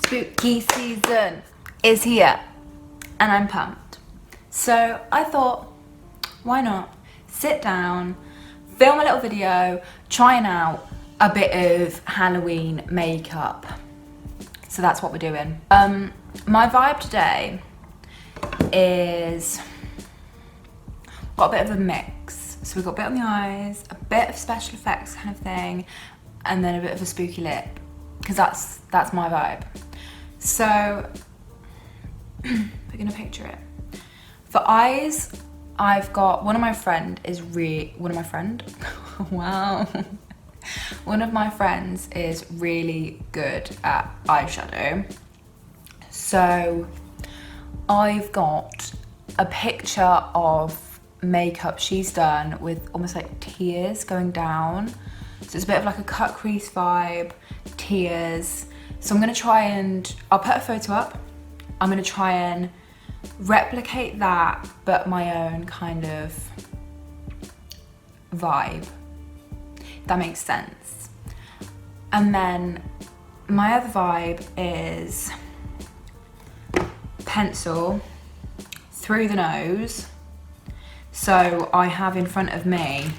Spooky season is here and I'm pumped. So I thought, why not sit down, film a little video, trying out a bit of Halloween makeup. So that's what we're doing. My vibe today is got a bit of a mix. So we've got a bit on the eyes, a bit of special effects kind of thing, and then a bit of a spooky lip, because that's my vibe. So we're gonna picture it. For eyes, I've got one of my friends is really good at eyeshadow. So I've got a picture of makeup she's done with almost like tears going down. So it's a bit of like a cut crease vibe, tears. So I'm gonna try and, I'll put a photo up. I'm gonna try and replicate that, but my own kind of vibe. If that makes sense. And then my other vibe is pencil through the nose. So I have in front of me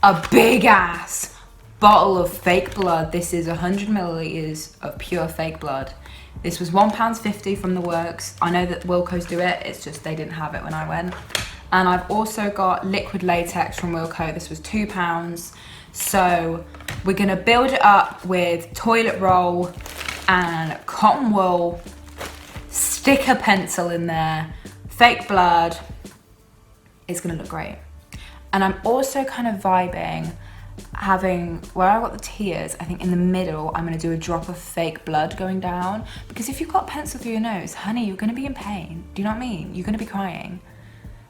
a big ass bottle of fake blood. This is 100 milliliters of pure fake blood. This was £1.50 from the works. I know that Wilko's do it, it's just they didn't have it when I went. And I've also got liquid latex from Wilko. This was £2. So we're gonna build it up with toilet roll and cotton wool, stick a pencil in there, fake blood. It's gonna look great. And I'm also kind of vibing having, where I got the tears, I think in the middle, I'm gonna do a drop of fake blood going down. Because if you've got pencil through your nose, honey, you're gonna be in pain. Do you know what I mean? You're gonna be crying.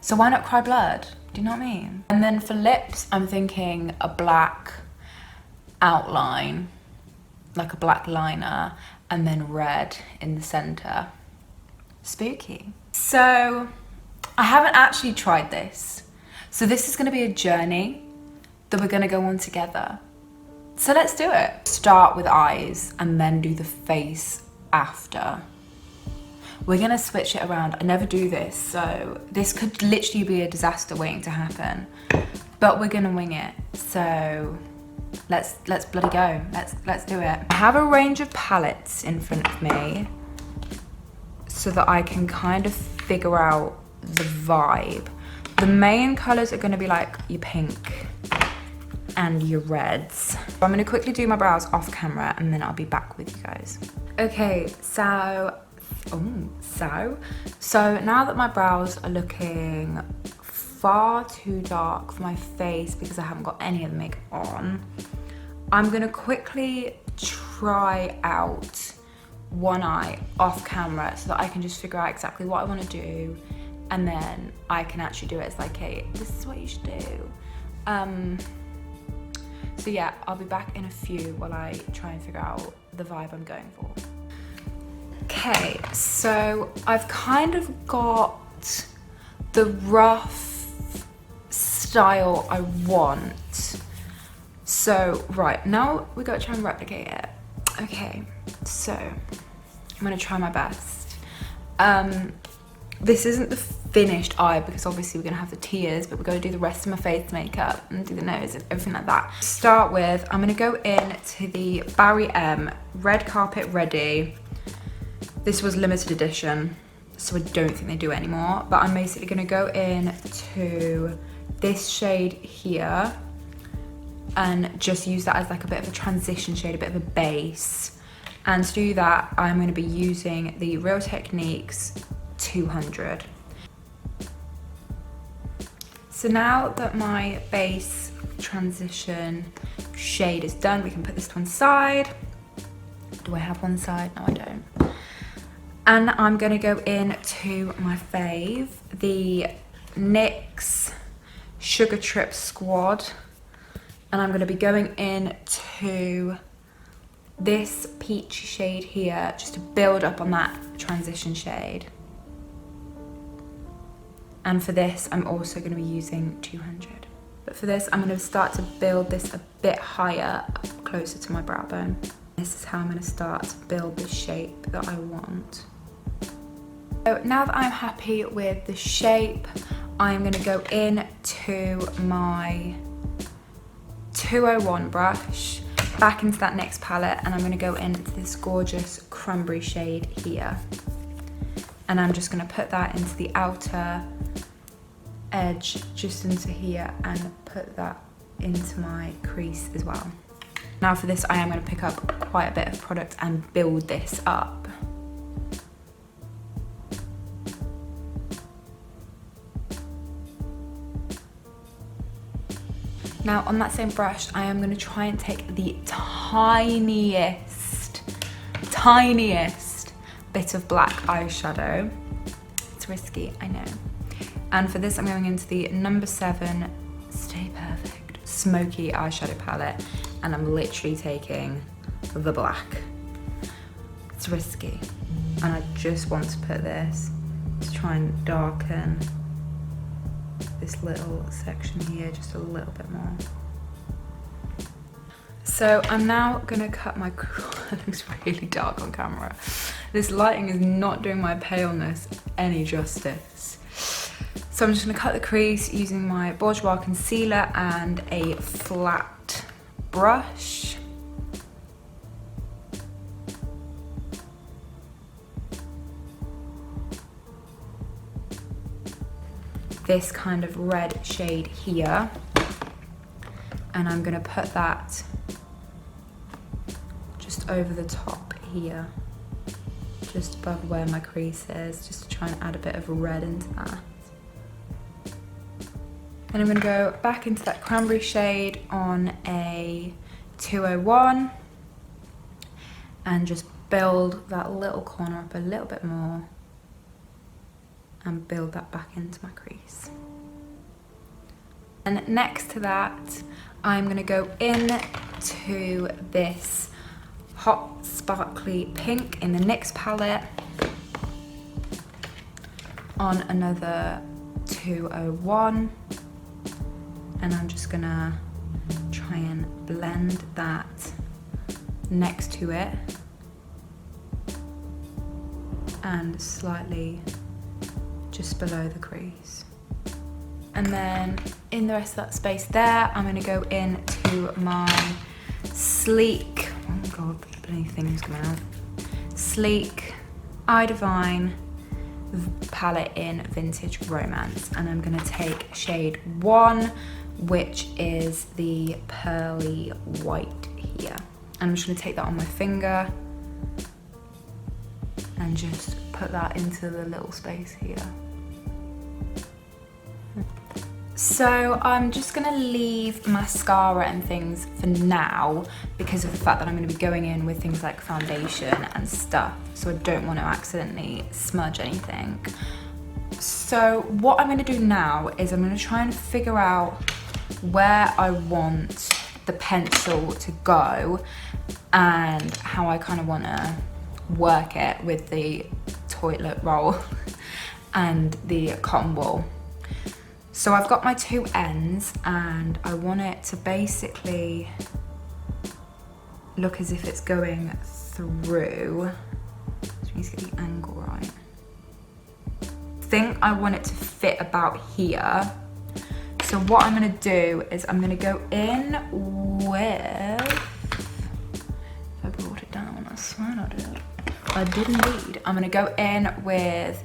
So why not cry blood? Do you know what I mean? And then for lips, I'm thinking a black outline, like a black liner, and then red in the center. Spooky. So I haven't actually tried this. So this is gonna be a journey that we're gonna go on together. So let's do it. Start with eyes and then do the face after. We're gonna switch it around. I never do this, so this could literally be a disaster waiting to happen, but we're gonna wing it. So let's bloody go. Let's do it. I have a range of palettes in front of me so that I can kind of figure out the vibe. The main colors are gonna be like your pink and your reds. I'm gonna quickly do my brows off camera and then I'll be back with you guys. Okay, so now that my brows are looking far too dark for my face because I haven't got any of the makeup on, I'm gonna quickly try out one eye off camera so that I can just figure out exactly what I wanna do, and then I can actually do it as like, hey, this is what you should do. So yeah, I'll be back in a few while I try and figure out the vibe I'm going for. Okay, so I've kind of got the rough style I want. So, right, now we gotta try and replicate it. Okay, so I'm gonna try my best. This isn't the finished eye because obviously we're gonna have the tears, but we're gonna do the rest of my face makeup and do the nose and everything like that. Start with, I'm gonna go in to the Barry M Red Carpet Ready. This was limited edition, so I don't think they do it anymore, but I'm basically gonna go in to this shade here and just use that as like a bit of a transition shade, a bit of a base. And to do that, I'm gonna be using the Real Techniques 200. So now that my base transition shade is done, we can put this to one side. Do I have one side? No, I don't. And I'm gonna go in to my fave, the NYX Sugar Trip Squad. And I'm gonna be going in to this peachy shade here, just to build up on that transition shade. And for this, I'm also gonna be using 200. But for this, I'm gonna start to build this a bit higher, closer to my brow bone. This is how I'm going to start to build the shape that I want. So now that I'm happy with the shape, I'm going to go in to my 201 brush, back into that NYX palette, and I'm going to go into this gorgeous cranberry shade here. And I'm just going to put that into the outer edge, just into here, and put that into my crease as well. Now for this, I am going to pick up quite a bit of product and build this up. Now on that same brush, I am going to try and take the tiniest bit of black eyeshadow. It's risky, I know. And for this, I'm going into the number 7 Stay Perfect Smoky Eyeshadow Palette, and I'm literally taking the black. It's risky, and I just want to put this to try and darken this little section here just a little bit more. So I'm now gonna cut my, it looks really dark on camera. This lighting is not doing my paleness any justice. So I'm just gonna cut the crease using my Bourjois concealer and a flat brush. This kind of red shade here, and I'm gonna put that just over the top here, just above where my crease is, just to try and add a bit of red into that. And I'm gonna go back into that cranberry shade on a 201 and just build that little corner up a little bit more and build that back into my crease. And next to that, I'm gonna go into this hot sparkly pink in the NYX palette on another 201, and I'm just gonna try and blend that next to it and slightly just below the crease. And then in the rest of that space there, I'm gonna go into my sleek, oh god, many things coming out, sleek Eye Divine palette in Vintage Romance, and I'm gonna take shade 1, which is the pearly white here. And I'm just gonna take that on my finger and just put that into the little space here. So I'm just gonna leave mascara and things for now because of the fact that I'm gonna be going in with things like foundation and stuff, so I don't want to accidentally smudge anything. So what I'm gonna do now is I'm gonna try and figure out where I want the pencil to go and how I kind of wanna work it with the toilet roll and the cotton wool. So I've got my two ends and I want it to basically look as if it's going through. So I need to get the angle right. I think I want it to fit about here. So what I'm gonna do is I'm gonna go in with, I brought it down, I swear I did. I did indeed. I'm gonna go in with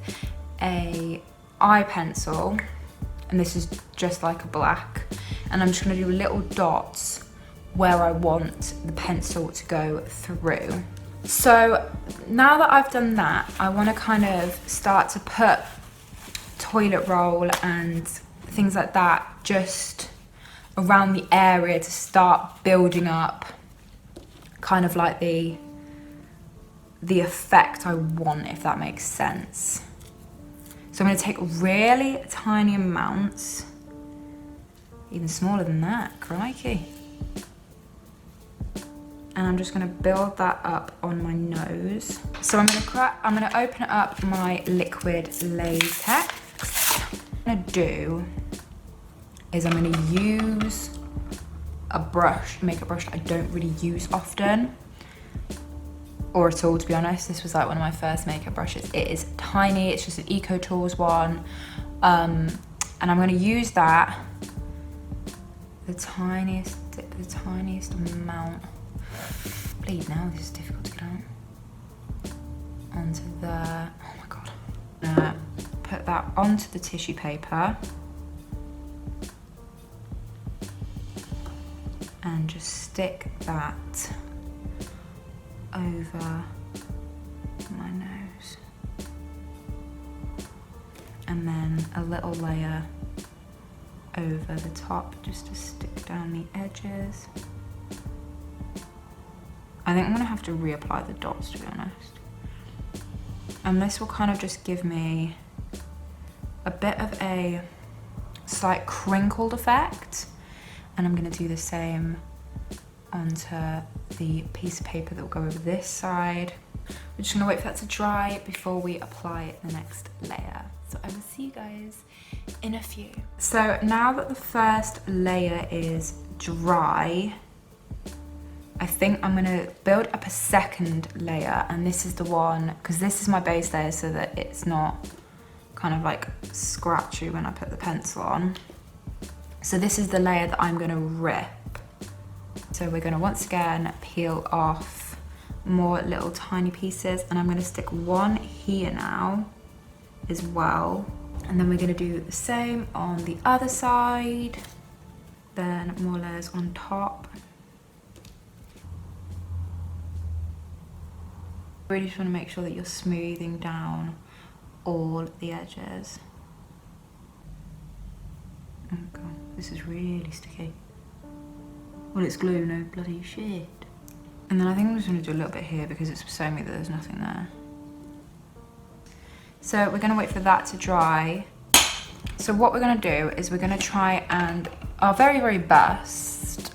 a eye pencil, and this is just like a black, and I'm just gonna do little dots where I want the pencil to go through. So now that I've done that, I wanna kind of start to put toilet roll and things like that just around the area to start building up kind of like the effect I want, if that makes sense. So I'm gonna take really tiny amounts, even smaller than that, crikey. And I'm just gonna build that up on my nose. So I'm gonna open up my liquid latex. What I'm gonna do is I'm gonna use a brush, makeup brush I don't really use often. or at all, to be honest. This was like one of my first makeup brushes. It is tiny, it's just an Eco Tools one. And I'm gonna use that, the tiniest amount. Bleed now, this is difficult to get out. Onto there, oh my God. Put that onto the tissue paper. And just stick that over my nose. And then a little layer over the top just to stick down the edges. I think I'm gonna have to reapply the dots, to be honest. And this will kind of just give me a bit of a slight crinkled effect. And I'm gonna do the same onto the piece of paper that will go over this side. We're just gonna wait for that to dry before we apply the next layer. So I will see you guys in a few. So now that the first layer is dry, I think I'm gonna build up a second layer, and this is the one, because this is my base layer so that it's not kind of like scratchy when I put the pencil on. So this is the layer that I'm gonna rip. So we're gonna once again peel off more little tiny pieces, and I'm gonna stick one here now as well. And then we're gonna do the same on the other side. Then more layers on top. Really just wanna make sure that you're smoothing down all the edges. Oh God, this is really sticky. Well, it's glue, no bloody shit. And then I think I'm just gonna do a little bit here because it's showing me that there's nothing there. So we're gonna wait for that to dry. So what we're gonna do is we're gonna try and our very, very best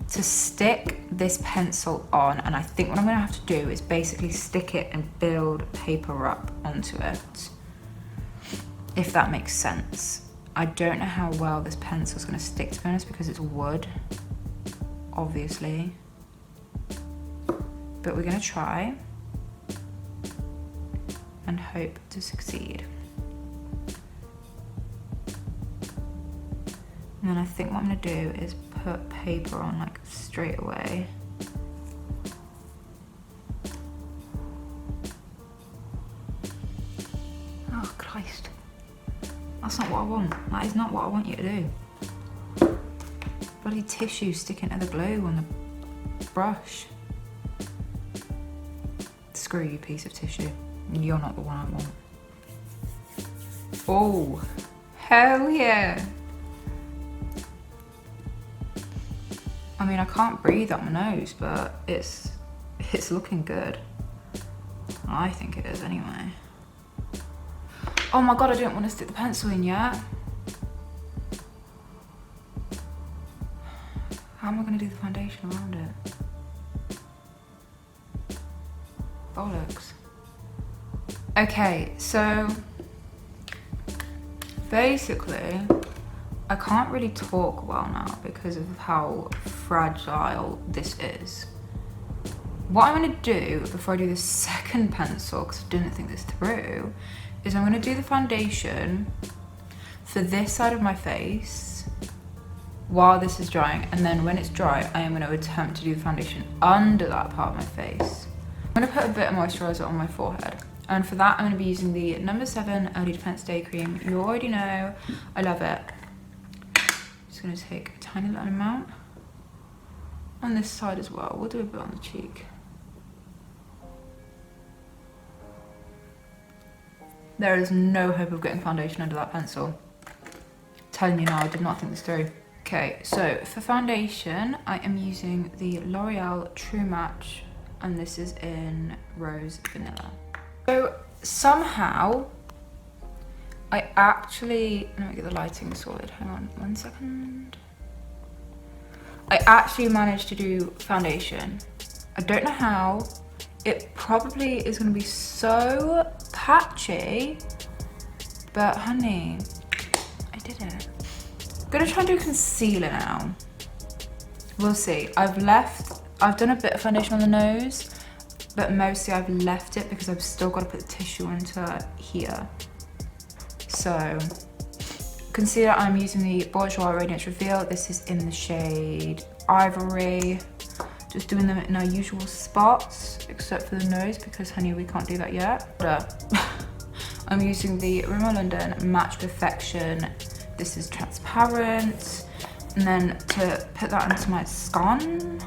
to stick this pencil on. And I think what I'm gonna have to do is basically stick it and build paper up onto it, if that makes sense. I don't know how well this pencil's gonna stick, to be honest, because it's wood, obviously. But we're gonna try and hope to succeed. And then I think what I'm gonna do is put paper on like straight away. Oh Christ. That's not what I want. That is not what I want you to do. Bloody tissue sticking to the glue on the brush. Screw you, piece of tissue. You're not the one I want. Oh, hell yeah. I mean, I can't breathe up my nose, but it's looking good. I think it is anyway. Oh my God, I don't want to stick the pencil in yet. How am I going to do the foundation around it? Bollocks. Okay, so basically, I can't really talk well now because of how fragile this is. What I'm going to do before I do the second pencil, because I didn't think this through, is I'm going to do the foundation for this side of my face while this is drying, and then when it's dry I am going to attempt to do the foundation under that part of my face. I'm going to put a bit of moisturiser on my forehead, and for that I'm going to be using the No. 7 Early Defense Day Cream. You already know I love it. Just going to take a tiny little amount on this side as well. We'll do a bit on the cheek. There is no hope of getting foundation under that pencil. Telling you now, I did not think this through. Okay, so for foundation, I am using the L'Oreal True Match, and this is in Rose Vanilla. So somehow, I actually, let me get the lighting sorted, hang on 1 second. I actually managed to do foundation. I don't know how. It probably is gonna be so patchy, but honey, I did it. I'm gonna try and do concealer now. We'll see. I've done a bit of foundation on the nose. but mostly I've left it because I've still got to put the tissue into here. So, concealer, I'm using the Bourjois Radiance Reveal. This is in the shade Ivory. Just doing them in our usual spots, except for the nose, because honey, we can't do that yet. I'm using the Rimmel London Match Perfection. This is transparent. And then to put that into my scone,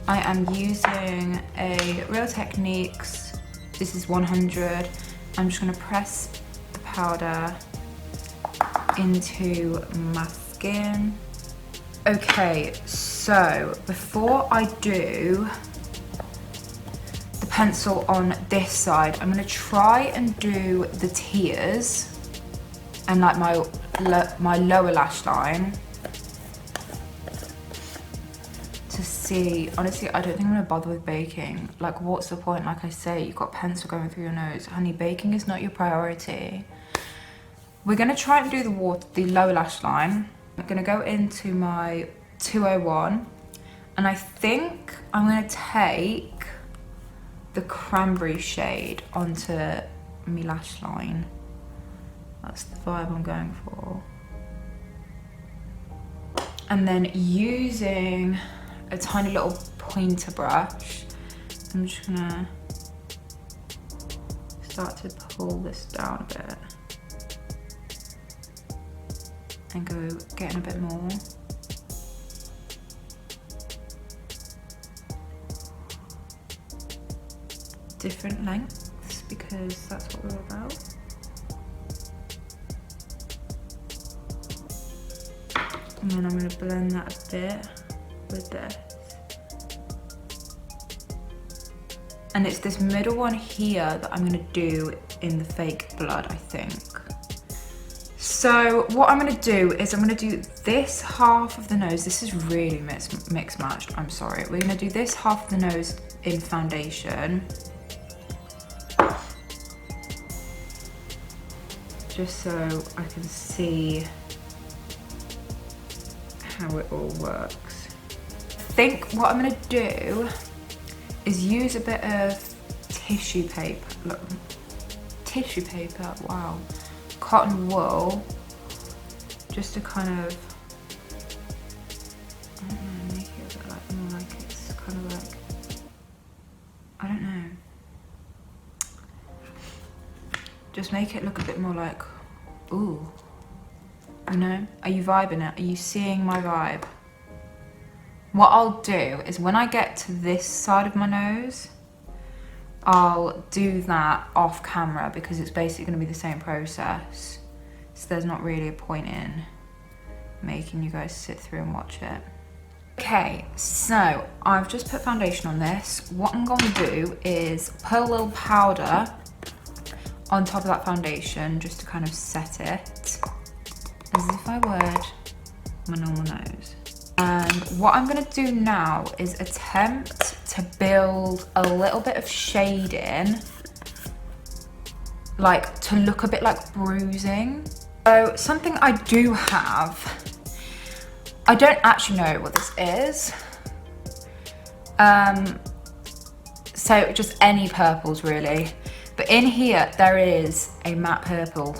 I am using a Real Techniques. This is 100. I'm just gonna press the powder into my skin. Okay, so before I do the pencil on this side, I'm gonna try and do the tears and like my lower lash line to see. Honestly, I don't think I'm gonna bother with baking. Like, what's the point? Like I say, you've got pencil going through your nose. Honey, baking is not your priority. We're gonna try and do the lower lash line. I'm gonna go into my 201, and I think I'm gonna take the cranberry shade onto my lash line. That's the vibe I'm going for. And then using a tiny little pointer brush, I'm just gonna start to pull this down a bit. And go getting a bit more. Different lengths, because that's what we're about. And then I'm going to blend that a bit with this. And it's this middle one here that I'm going to do in the fake blood, I think. So what I'm gonna do is I'm gonna do this half of the nose. This is really mixed matched, I'm sorry. We're gonna do this half of the nose in foundation. Just so I can see how it all works. I think what I'm gonna do is use a bit of tissue paper. Look, tissue paper, wow. Cotton wool, just to kind of, I don't know, make it a bit like more like it's kind of like, I don't know, just make it look a bit more like, ooh, you know? Are you vibing it? Are you seeing my vibe? What I'll do is when I get to this side of my nose, I'll do that off camera because it's basically going to be the same process. So there's not really a point in making you guys sit through and watch it. Okay, so I've just put foundation on this. What I'm going to do is put a little powder on top of that foundation just to kind of set it, as if I would my normal nose. And what I'm gonna do now is attempt to build a little bit of shading, like to look a bit like bruising. So something I do have, I don't actually know what this is. So just any purples really. But in here, there is a matte purple.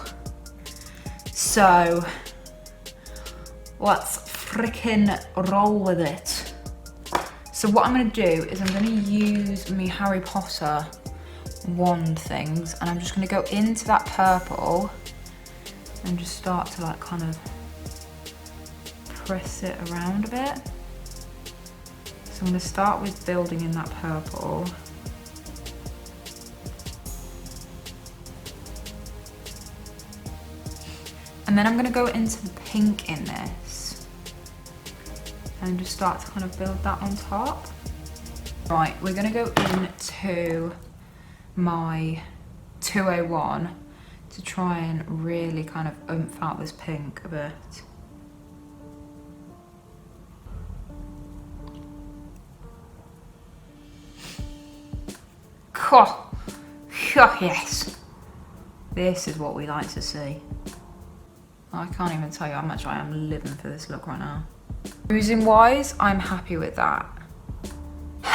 So let's freaking roll with it. So what I'm gonna do is I'm gonna use my Harry Potter wand things, and I'm just gonna go into that purple and just start to like kind of press it around a bit. So I'm gonna start with building in that purple. And then I'm gonna go into the pink in this and just start to kind of build that on top. Right, we're gonna go into my 201 to try and really kind of oomph out this pink a bit. Oh, yes. This is what we like to see. I can't even tell you how much I am living for this look right now. Bruising wise, I'm happy with that.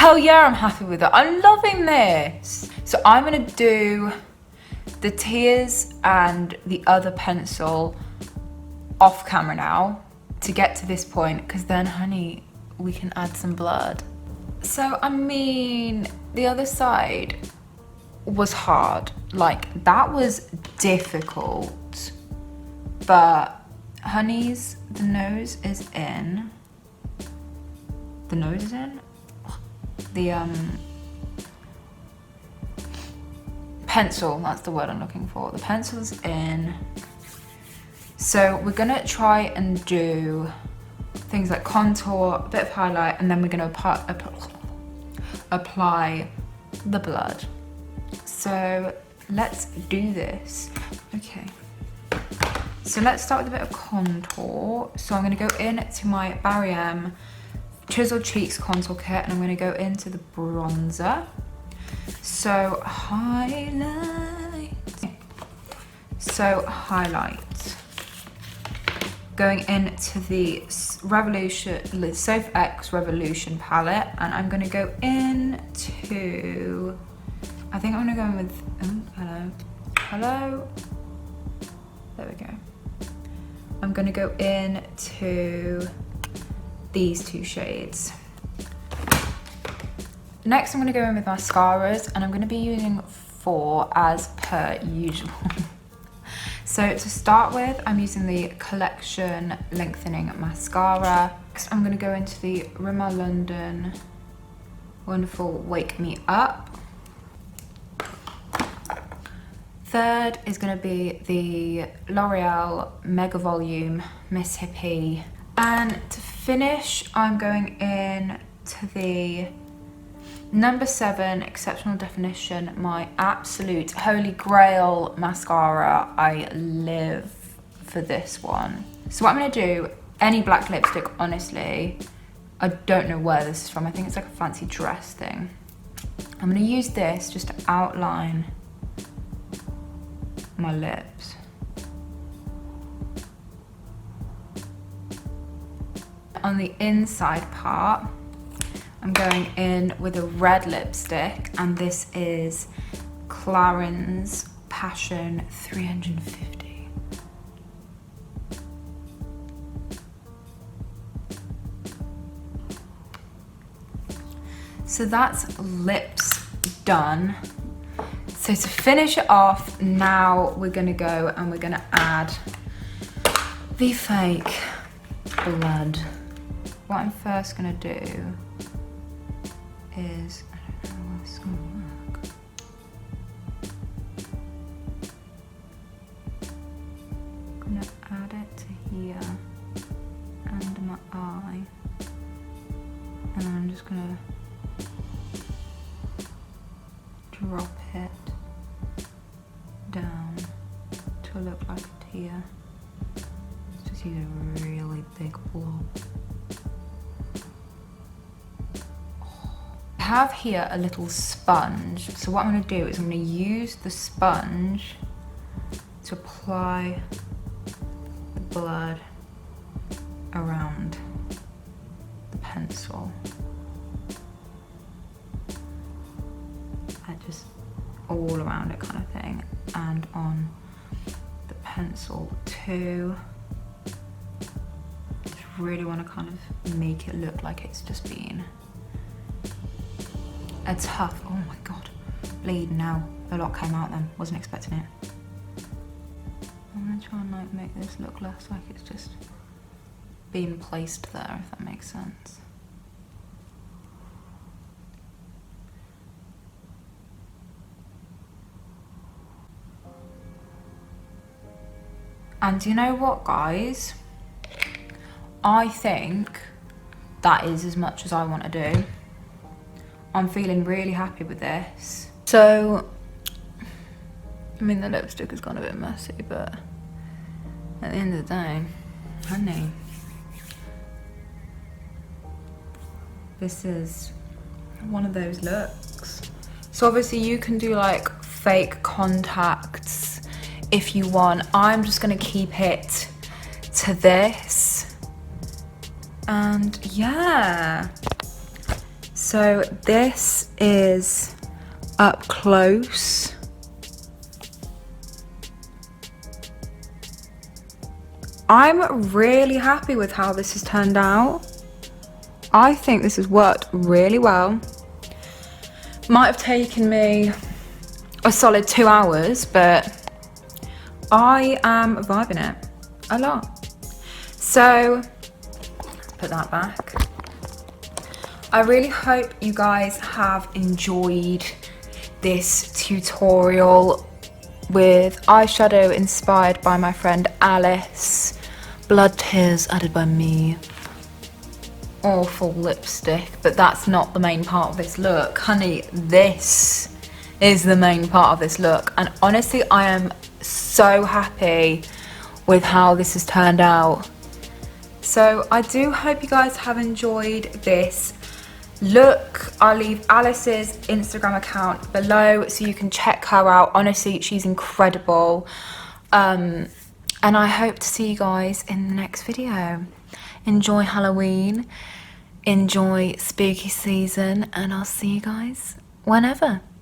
Hell yeah, I'm happy with it. I'm loving this. So I'm gonna do the tears and the other pencil off camera now to get to this point, because then, honey, we can add some blood. So, I mean, the other side was hard. Like, that was difficult. But, honeys, the nose is in. The nose is in? The, pencil, that's the word I'm looking for. The pencil's in. So we're gonna try and do things like contour, a bit of highlight, and then we're gonna apply the blood. So let's do this. Okay. So let's start with a bit of contour. So I'm gonna go into my Barry M Chiseled Cheeks contour kit, and I'm gonna go into the bronzer. So highlight. Going into the Soap X Revolution palette, and I'm gonna go into, I think I'm gonna go in with, hello, there we go. I'm gonna go into these two shades. Next, I'm gonna go in with mascaras, and I'm gonna be using 4 as per usual. So to start with, I'm using the Collection Lengthening Mascara. Next, I'm gonna go into the Rimmel London Wonderful Wake Me Up. Third is gonna be the L'Oreal Mega Volume Miss Hippie. And to finish, I'm going in to the number 7 Exceptional Definition, my absolute holy grail mascara. I live for this one. So what I'm gonna do, any black lipstick, honestly, I don't know where this is from. I think it's like a fancy dress thing. I'm gonna use this just to outline my lips. On the inside part, I'm going in with a red lipstick, and this is Clarins Passion 350. So that's lips done. So to finish it off, now we're gonna go and we're gonna add the fake blood. What I'm first gonna do is, I don't know how this is gonna work. I'm gonna add it to here, under my eye, and then I'm just gonna drop it down to look like a tear. Just use a really big blob. I have here a little sponge, so what I'm going to do is I'm going to use the sponge to apply the blood around the pencil. Just all around it kind of thing, and on the pencil too. Just really want to kind of make it look like it's just been a tough, oh my god, bleeding now. A lot came out then, wasn't expecting it. I'm gonna try and like make this look less like it's just being placed there, if that makes sense. And you know what, guys? I think that is as much as I want to do. I'm feeling really happy with this. So, I mean, the lipstick has gone a bit messy, but at the end of the day, honey, this is one of those looks. So obviously you can do like fake contacts if you want. I'm just gonna keep it to this. And yeah. So this is up close. I'm really happy with how this has turned out. I think this has worked really well. Might have taken me a solid 2 hours, but I am vibing it a lot. So let's put that back. I really hope you guys have enjoyed this tutorial with eyeshadow inspired by my friend Alice, blood tears added by me, awful lipstick, but that's not the main part of this look. Honey, this is the main part of this look, and honestly I am so happy with how this has turned out. So I do hope you guys have enjoyed this look. I'll leave Alice's Instagram account below so you can check her out. Honestly, she's incredible. And I hope to see you guys in the next video. Enjoy Halloween, enjoy spooky season, and I'll see you guys whenever.